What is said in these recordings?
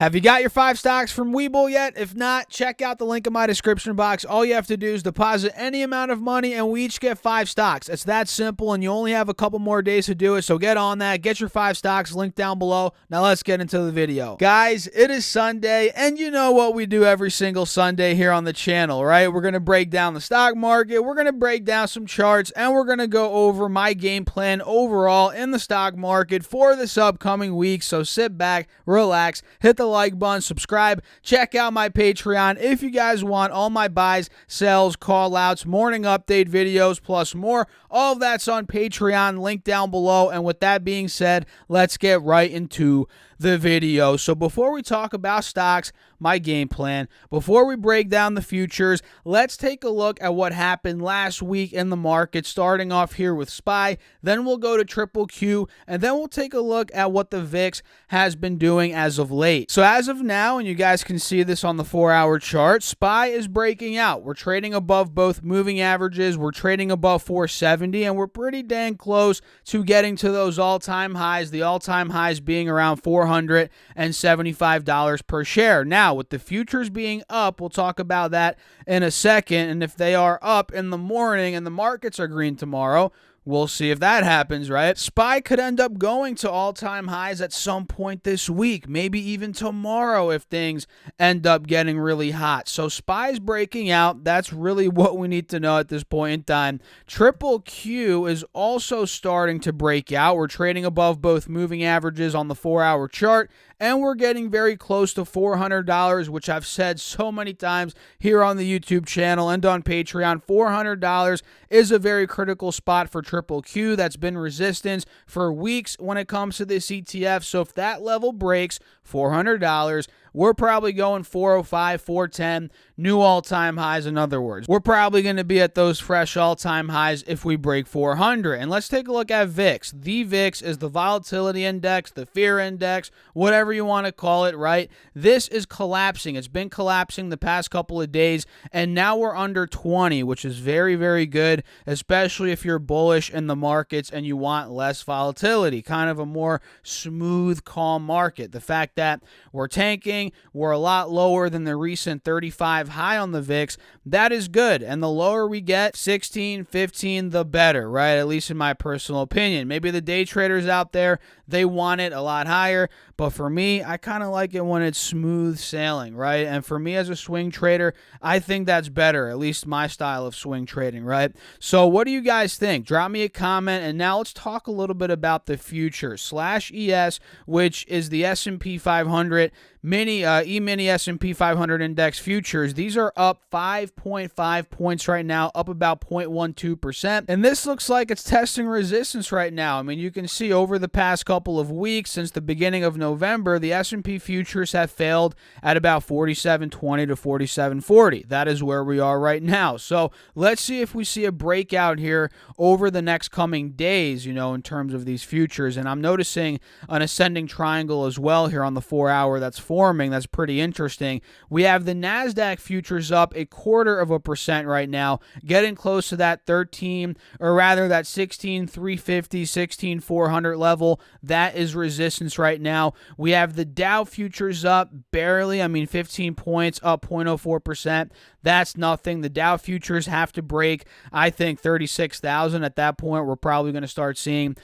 Have you got your 5 stocks from Webull yet? If not, check out the link in my description box. All you have to do is deposit any amount of money and we each get 5 stocks. It's that simple and you only have a couple more days to do it, so get on that. Get your 5 stocks, link down below. Now let's get into the video. Guys, it is Sunday and you know what we do every single Sunday here on the channel, right? We're going to break down the stock market, we're going to break down some charts, and we're going to go over my game plan overall in the stock market for this upcoming week. So sit back, relax, hit the like button, subscribe, check out my Patreon if you guys want all my buys, sells, call outs, morning update videos, plus more. All of that's on Patreon, link down below. And with that being said, let's get right into the video. So before we talk about stocks, my game plan, before we break down the futures, let's take a look at what happened last week in the market, starting off here with SPY, then we'll go to Triple Q, and then we'll take a look at what the VIX has been doing as of late. So as of now, and you guys can see this on the 4-hour chart, SPY is breaking out. We're trading above both moving averages, we're trading above 470, and we're pretty dang close to getting to those all-time highs, the all-time highs being around $475 per share. Now, with the futures being up, we'll talk about that in a second, and if they are up in the morning and the markets are green tomorrow, we'll see if that happens, right? SPY could end up going to all-time highs at some point this week, maybe even tomorrow if things end up getting really hot. So SPY's breaking out. That's really what we need to know at this point in time. Triple Q is also starting to break out. We're trading above both moving averages on the 4-hour chart, and we're getting very close to $400, which I've said so many times here on the YouTube channel and on Patreon. $400 is a very critical spot for Triple Q. That's been resistance for weeks when it comes to this ETF. So if that level breaks, $400, we're probably going 405, 410, new all-time highs. In other words, we're probably going to be at those fresh all-time highs if we break 400. And let's take a look at VIX. The VIX is the volatility index, the fear index, whatever you want to call it, right? This is collapsing. It's been collapsing the past couple of days, and now we're under 20, which is very, very good, especially if you're bullish in the markets and you want less volatility, kind of a more smooth, calm market. The fact that we're tanking, we're a lot lower than the recent 35 high on the VIX, that is good. And the lower we get, 16, 15, the better, right? At least in my personal opinion. Maybe the day traders out there, they want it a lot higher, but for me, I kind of like it when it's smooth sailing, right? And for me as a swing trader, I think that's better, at least my style of swing trading, right? So what do you guys think? Drop me a comment, and now let's talk a little bit about the future /ES, which is the S&P 500 E-mini S&P 500 index futures. These are up 5.5 points right now, up about 0.12%. And this looks like it's testing resistance right now. I mean, you can see over the past couple of weeks, since the beginning of November, the S&P futures have failed at about 47.20 to 47.40. That is where we are right now. So let's see if we see a breakout here over the next coming days, you know, in terms of these futures. And I'm noticing an ascending triangle as well here on the 4-hour that's forming. That's pretty interesting. We have the NASDAQ futures up 0.25% right now, getting close to that 13, or rather that 16,350, 16,400 level. That is resistance right now. We have the Dow futures up barely, 15 points, up 0.04%. That's nothing. The Dow futures have to break, I think, 36,000. At that point, we're probably going to start seeing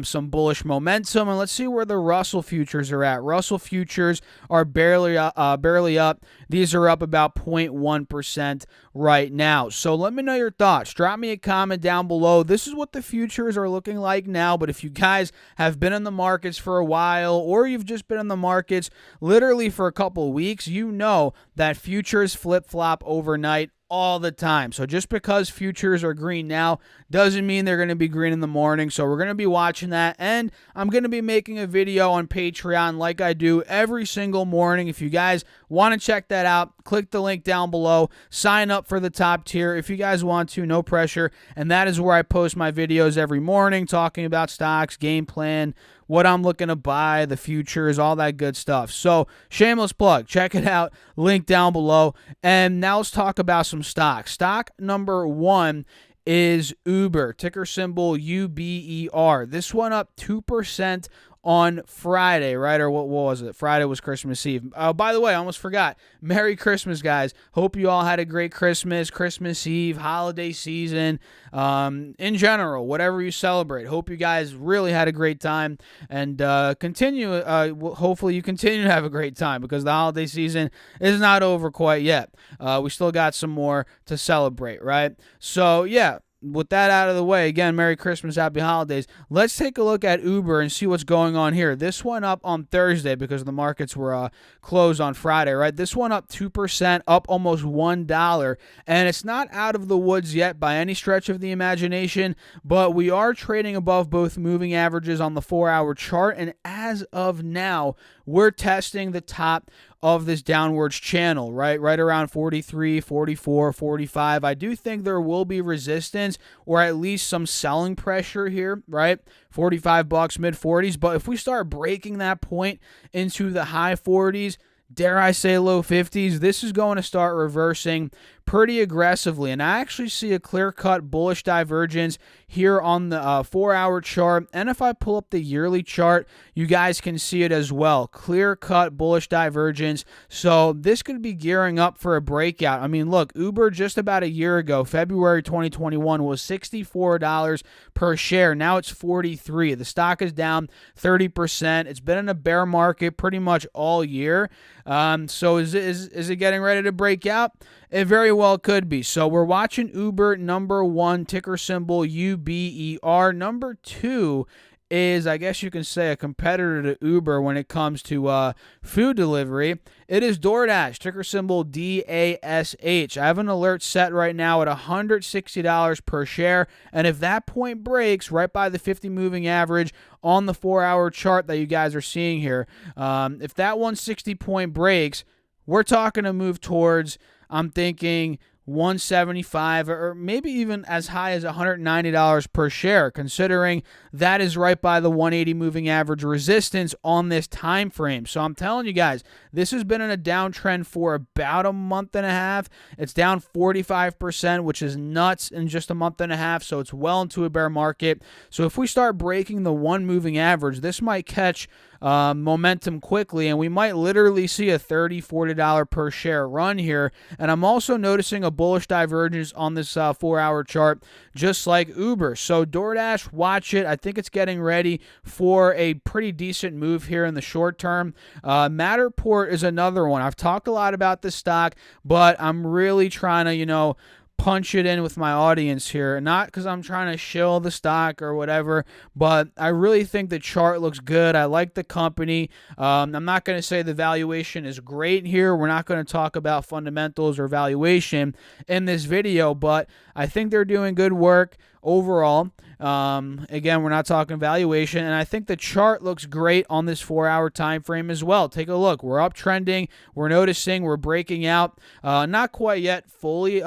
some bullish momentum. And let's see where the Russell futures are at. Russell futures are barely up. These are up about 0.1% right now. So let me know your thoughts. Drop me a comment down below. This is what the futures are looking like now. But if you guys have been in the markets for a while, or you've just been in the markets literally for a couple of weeks, you know that futures flip-flop overnight all the time. So just because futures are green now doesn't mean they're going to be green in the morning. So we're going to be watching that, and I'm going to be making a video on Patreon like I do every single morning. If you guys want to check that out, click the link down below. Sign up for the top tier if you guys want to, no pressure. And that is where I post my videos every morning, talking about stocks, game plan, what I'm looking to buy, the futures, all that good stuff. So shameless plug, check it out, link down below. And now let's talk about some stocks. Stock number one is Uber, ticker symbol UBER. This one up 2% on Friday, right? Or what was it? Friday was Christmas Eve. By the way, I almost forgot. Merry Christmas, guys. Hope you all had a great Christmas, Christmas Eve, holiday season, in general, whatever you celebrate. Hope you guys really had a great time, and hopefully you continue to have a great time, because the holiday season is not over quite yet. We still got some more to celebrate, right? So, yeah. With that out of the way, again, Merry Christmas, Happy Holidays. Let's take a look at Uber and see what's going on here. This one up on Thursday because the markets were closed on Friday, right? This one up 2%, up almost $1. And it's not out of the woods yet by any stretch of the imagination, but we are trading above both moving averages on the 4-hour chart. And as of now, we're testing the top of this downwards channel, right around 43, 44, 45. I do think there will be resistance, or at least some selling pressure here, right? $45, mid 40s. But if we start breaking that point into the high 40s, dare I say low 50s, this is going to start reversing pretty aggressively. And I actually see a clear-cut bullish divergence here on the 4-hour chart. And if I pull up the yearly chart, you guys can see it as well. Clear-cut bullish divergence. So this could be gearing up for a breakout. I mean, look, Uber just about a year ago, February 2021, was $64 per share. Now it's $43. The stock is down 30%. It's been in a bear market pretty much all year. So is it getting ready to break out? It very well could be. So we're watching Uber, number 1, ticker symbol UBER. Number 2 is, I guess you can say, a competitor to Uber when it comes to food delivery. It is DoorDash, ticker symbol DASH. I have an alert set right now at $160 per share. And if that point breaks right by the 50 moving average on the 4-hour chart that you guys are seeing here, if that 160 point breaks, we're talking a move towards, I'm thinking, 175 or maybe even as high as $190 per share, considering that is right by the 180 moving average resistance on this time frame. So I'm telling you guys, this has been in a downtrend for about a month and a half. It's down 45%, which is nuts in just a month and a half. So it's well into a bear market. So if we start breaking the 1 moving average, this might catch momentum quickly, and we might literally see a $30, $40 per share run here. And I'm also noticing a bullish divergence on this 4-hour chart, just like Uber. So DoorDash, watch it. I think it's getting ready for a pretty decent move here in the short term. Matterport is another one. I've talked a lot about this stock, but I'm really trying to, punch it in with my audience here. Not because I'm trying to shill the stock or whatever, but I really think the chart looks good. I like the company. I'm not going to say the valuation is great here. We're not going to talk about fundamentals or valuation in this video, but I think they're doing good work overall. Again, we're not talking valuation, and I think the chart looks great on this 4-hour time frame as well. Take a look. We're uptrending. We're noticing we're breaking out. Not quite yet fully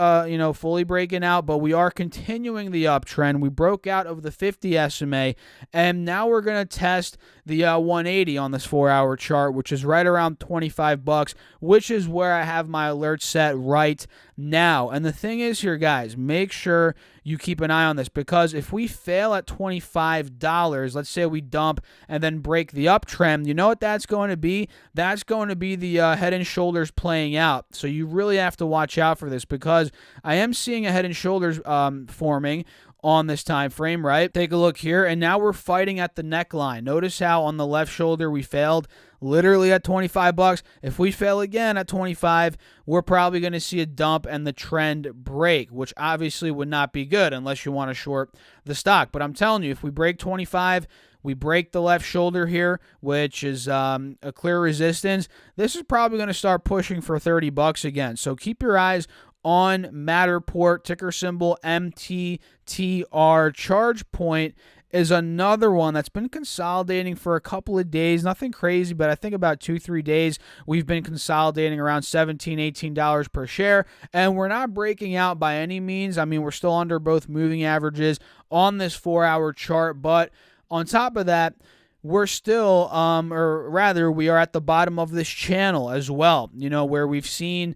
breaking out, but we are continuing the uptrend. We broke out of the 50 SMA, and now we're going to test the 180 on this 4-hour chart, which is right around $25, which is where I have my alert set right now. And the thing is here, guys, make sure you keep an eye on this, because if we fail at $25, let's say we dump and then break the uptrend, you know what that's going to be? That's going to be the head and shoulders playing out. So you really have to watch out for this, because I am seeing a head and shoulders forming on this time frame, right? Take a look here, and now we're fighting at the neckline. Notice how on the left shoulder we failed literally at $25. If we fail again at 25, we're probably going to see a dump and the trend break, which obviously would not be good unless you want to short the stock. But I'm telling you, if we break 25, we break the left shoulder here, which is a clear resistance, this is probably going to start pushing for $30 again. So keep your eyes on Matterport, ticker symbol MTTR. Charge Point is another one that's been consolidating for a couple of days. Nothing crazy, but I think about 2-3 days we've been consolidating around $17, $18 per share, and we're not breaking out by any means. I mean, we're still under both moving averages on this 4-hour chart, but on top of that, we're still, or rather, we are at the bottom of this channel as well, where we've seen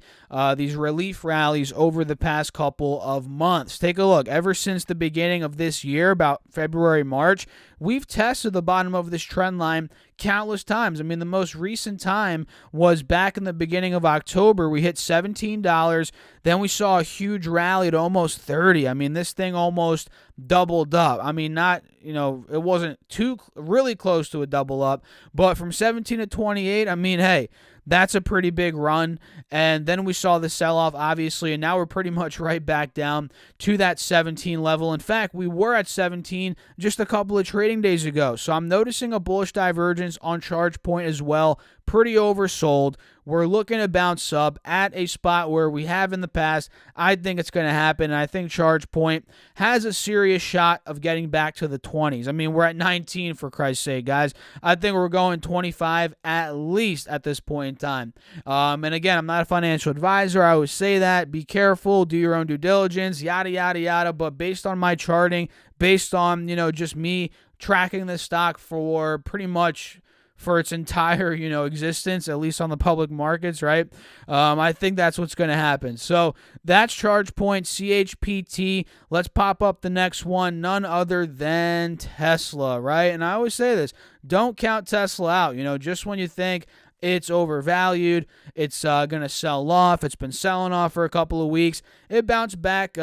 these relief rallies over the past couple of months. Take a look. Ever since the beginning of this year, about February, March, we've tested the bottom of this trend line countless times. I mean, the most recent time was back in the beginning of October. We hit $17. Then we saw a huge rally to almost 30. I mean, this thing almost doubled up. I mean, not, it wasn't too really close to a double up, but from 17 to 28, I mean, hey, that's a pretty big run. And then we saw the sell-off, obviously, and now we're pretty much right back down to that 17 level. In fact, we were at 17 just a couple of trading days ago. So I'm noticing a bullish divergence on charge point as well. Pretty oversold. We're looking to bounce up at a spot where we have in the past. I think it's going to happen, and I think charge point has a serious shot of getting back to the 20s. I mean, we're at 19, for Christ's sake, guys. I think we're going 25 at least at this point in time. And again, I'm not a financial advisor. I always say that. Be careful. Do your own due diligence, yada, yada, yada. But based on my charting, based on, just me tracking this stock for pretty much for its entire, existence, at least on the public markets, right? I think that's what's going to happen. So that's charge point, CHPT. Let's pop up the next one, none other than Tesla, right? And I always say this, don't count Tesla out, just when you think it's overvalued, it's going to sell off, it's been selling off for a couple of weeks, it bounces back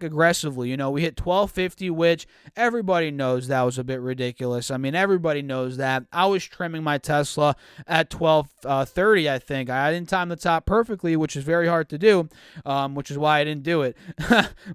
aggressively. We hit 1250, which everybody knows that was a bit ridiculous. I mean, everybody knows that. I was trimming my Tesla at 1230, I think. I didn't time the top perfectly, which is very hard to do, which is why I didn't do it.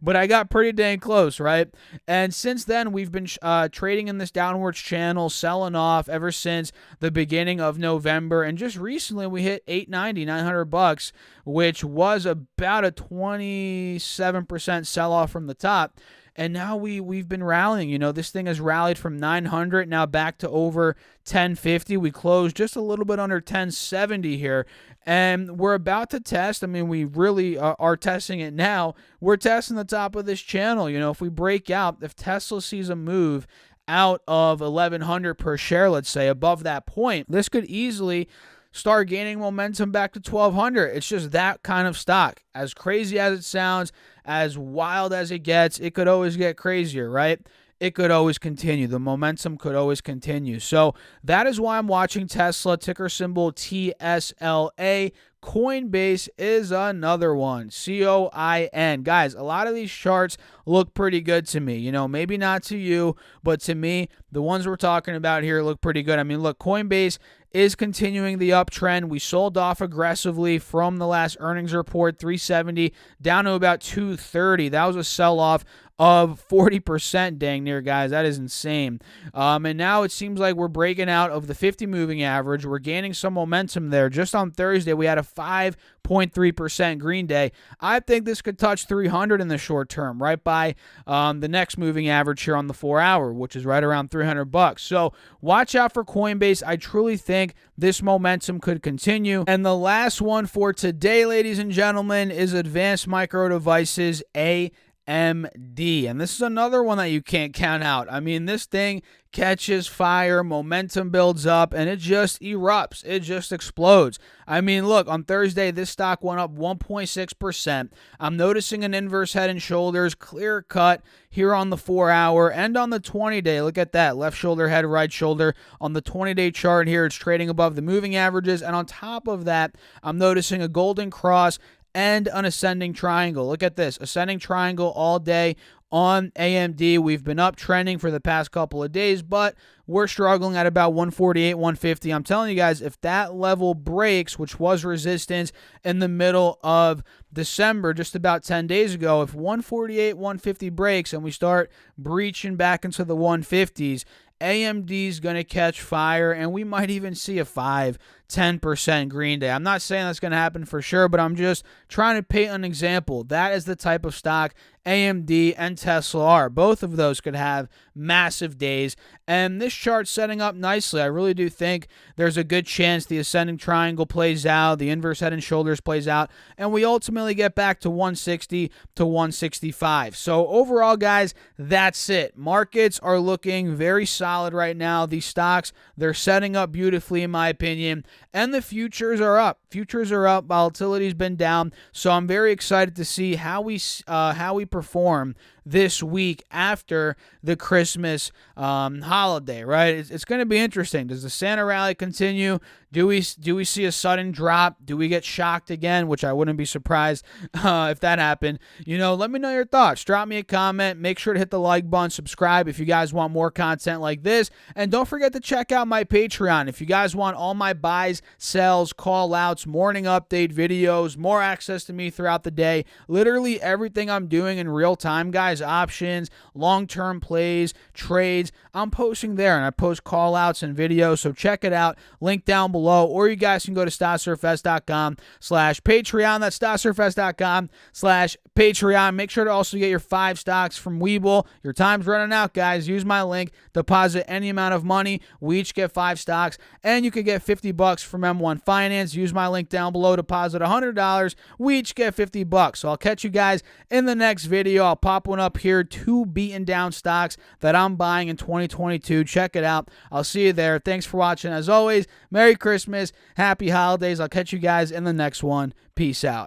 But I got pretty dang close, right? And since then, we've been trading in this downwards channel, selling off ever since the beginning of November. And just recently we hit $900, which was about a 27% sell-off from the top. And now we've been rallying. This thing has rallied from 900 now back to over 1050. We closed just a little bit under 1070 here. And we're about to test. I mean, we really are testing it now. We're testing the top of this channel. If we break out, if Tesla sees a move out of 1100 per share, let's say, above that point, this could easily start gaining momentum back to 1200. It's just that kind of stock. As crazy as it sounds, as wild as it gets, it could always get crazier, right? It could always continue. The momentum could always continue. So that is why I'm watching Tesla, ticker symbol TSLA. Coinbase is another one, COIN. Guys, a lot of these charts look pretty good to me. Maybe not to you, but to me, the ones we're talking about here look pretty good. I mean, look, Coinbase is continuing the uptrend. We sold off aggressively from the last earnings report, 370 down to about 230. That was a sell-off of 40%, dang near, guys. That is insane. And now it seems like we're breaking out of the 50 moving average. We're gaining some momentum there. Just on Thursday, we had a 5.3% green day. I think this could touch 300 in the short term, right by the next moving average here on the 4-hour, which is right around $300. So watch out for Coinbase. I truly think this momentum could continue. And the last one for today, ladies and gentlemen, is Advanced Micro Devices, AMD. And this is another one that you can't count out. I mean, this thing catches fire, momentum builds up, and it just erupts. It just explodes. I mean, look, on Thursday, this stock went up 1.6%. I'm noticing an inverse head and shoulders, clear cut here on the 4-hour and on the 20-day. Look at that. Left shoulder, head, right shoulder. On the 20-day chart here, it's trading above the moving averages. And on top of that, I'm noticing a golden cross and an ascending triangle. Look at this, ascending triangle all day on AMD. We've been uptrending for the past couple of days, but we're struggling at about 148, 150. I'm telling you guys, if that level breaks, which was resistance in the middle of December, just about 10 days ago, if 148, 150 breaks and we start breaching back into the 150s, AMD's going to catch fire, and we might even see a 5-10% green day. I'm not saying that's going to happen for sure, but I'm just trying to paint an example. That is the type of stock AMD and Tesla are. Both of those could have massive days, and this chart's setting up nicely. I really do think there's a good chance the ascending triangle plays out, the inverse head and shoulders plays out, and we ultimately get back to 160 to 165. So overall, guys, that's it. Markets are looking very solid solid right now. These stocks, they're setting up beautifully in my opinion, and the futures are up. Futures are up. Volatility's been down, so I'm very excited to see how we perform this week after the Christmas holiday, right? It's going to be interesting. Does the Santa rally continue? Do we see a sudden drop? Do we get shocked again? Which I wouldn't be surprised if that happened. Let me know your thoughts. Drop me a comment. Make sure to hit the like button. Subscribe if you guys want more content like this. And don't forget to check out my Patreon. If you guys want all my buys, sells, call outs, morning update videos, more access to me throughout the day, literally everything I'm doing in real time, guys, options, long-term plays, trades, I'm posting there, and I post call outs and videos, so check it out. Link down below, or you guys can go to StockSurfS.com/Patreon. That's StockSurfS.com/Patreon. Make sure to also get your 5 stocks from Webull. Your time's running out, guys. Use my link. Deposit any amount of money. We each get 5 stocks, and you can get $50 from M1 Finance. Use my link down below. Deposit $100. We each get $50. So I'll catch you guys in the next video. I'll pop one up here. 2 beaten down stocks that I'm buying in 2022. Check it out. I'll see you there. Thanks for watching. As always, Merry Christmas. Happy holidays. I'll catch you guys in the next one. Peace out.